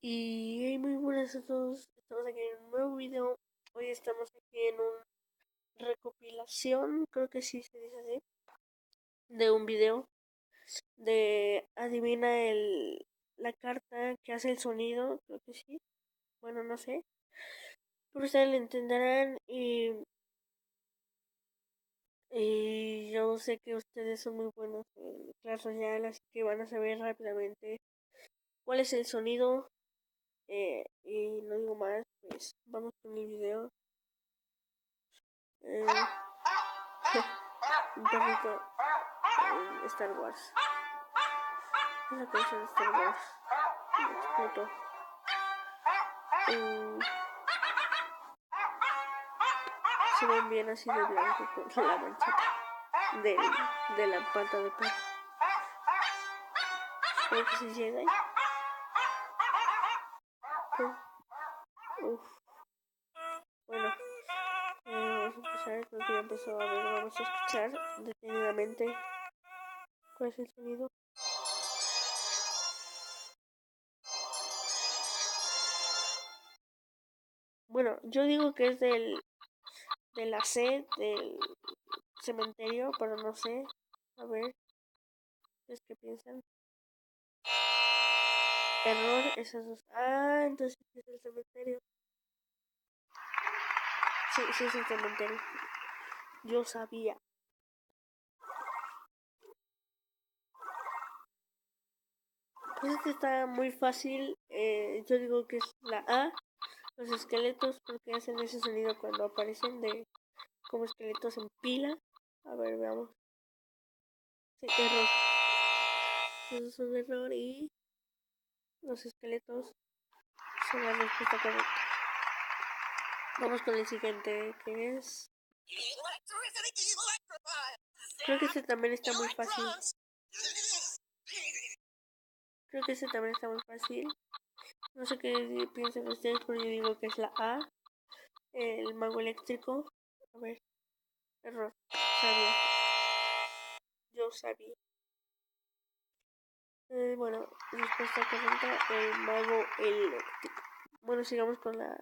Y hey, muy buenas a todos, estamos aquí en un nuevo video. Hoy estamos aquí en una recopilación, creo que sí se dice así, de un video de adivina la carta que hace el sonido, creo que sí, bueno, no sé, pero ustedes lo entenderán y yo sé que ustedes son muy buenos en Clash Royale, así que van a saber rápidamente cuál es el sonido. Y no digo más, pues vamos con el video. Eh, un perrito en Star Wars. Esa canción de Star Wars me explotó. Se ven bien así de blanco con la manchita de la pata de perro. Espero que se llegue. Uf. Bueno, vamos a empezar. Creo que ya empezó. A ver, vamos a escuchar detenidamente cuál es el sonido. Bueno, yo digo que es de la C, del cementerio, pero no sé. A ver, ¿ustedes qué piensan? Error, esas dos. Ah, entonces es el cementerio. Sí, sí es el cementerio. Yo sabía. Pues este está muy fácil. Yo digo que es la A. Los esqueletos, porque hacen ese sonido cuando aparecen de como esqueletos en pila. A ver, veamos. Sí, error. Eso es un error y los esqueletos son la respuesta correcta. Vamos con el siguiente, que es... Creo que este también está muy fácil. Creo que este también está muy fácil. No sé qué piensan ustedes, pero yo digo que es la A. El mago eléctrico. A ver, error. Sabía. Yo sabía. Bueno, respuesta correcta, el mago eléctrico. Bueno, sigamos con la...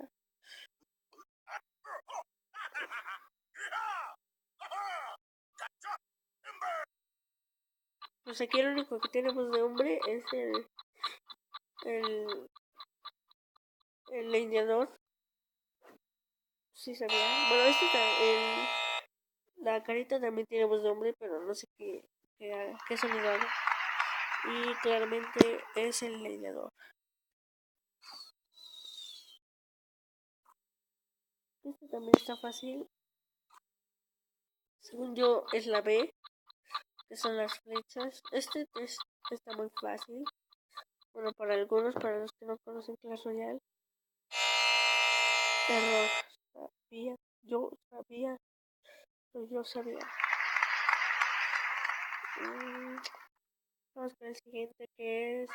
Pues aquí el único que tiene voz de hombre es el, el leñador. Sí sabía. Bueno, la carita también tiene voz de hombre, pero no sé qué sonido haga. Y claramente es el leñador. Este también está fácil. Según yo es la B, que son las flechas. Este está muy fácil. Bueno, para algunos, para los que no conocen Clash Royale. Error. Sabía. Yo sabía. Yo sabía. Vamos con el siguiente, que es...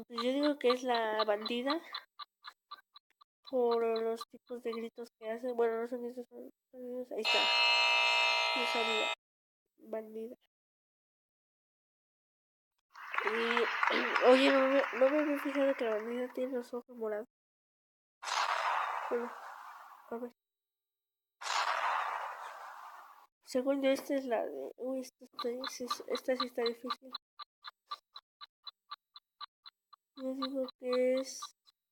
pues yo digo que es la bandida. Por los tipos de gritos que hace. Bueno, no son esos sonidos. Ahí está. Yo sabía. Bandida. Y oye, no me había fijado que la bandida tiene los ojos morados. Bueno, a ver. Según yo, esta es la de... Uy, esta sí está difícil. Yo digo que es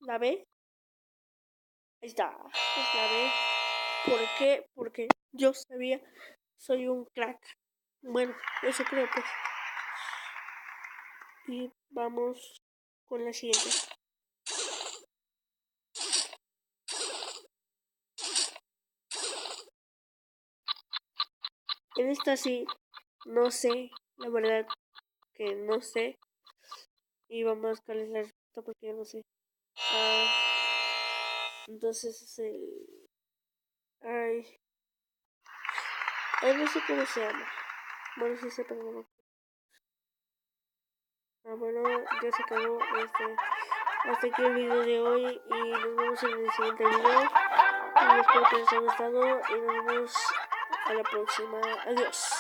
la B. Ahí está. Es la B. ¿Por qué? Porque yo sabía. Soy un crack. Bueno, eso creo pues. Y vamos con la siguiente. En esta sí, no sé, la verdad que no sé. Y vamos cuál es la respuesta porque yo no sé. Entonces es el... Ay, no sé cómo se llama. Bueno, sí sé, pero no me acuerdo. Bueno, ya se acabó hasta aquí el video de hoy y nos vemos en el siguiente video. Y espero que les haya gustado y nos vemos A la próxima. Adiós.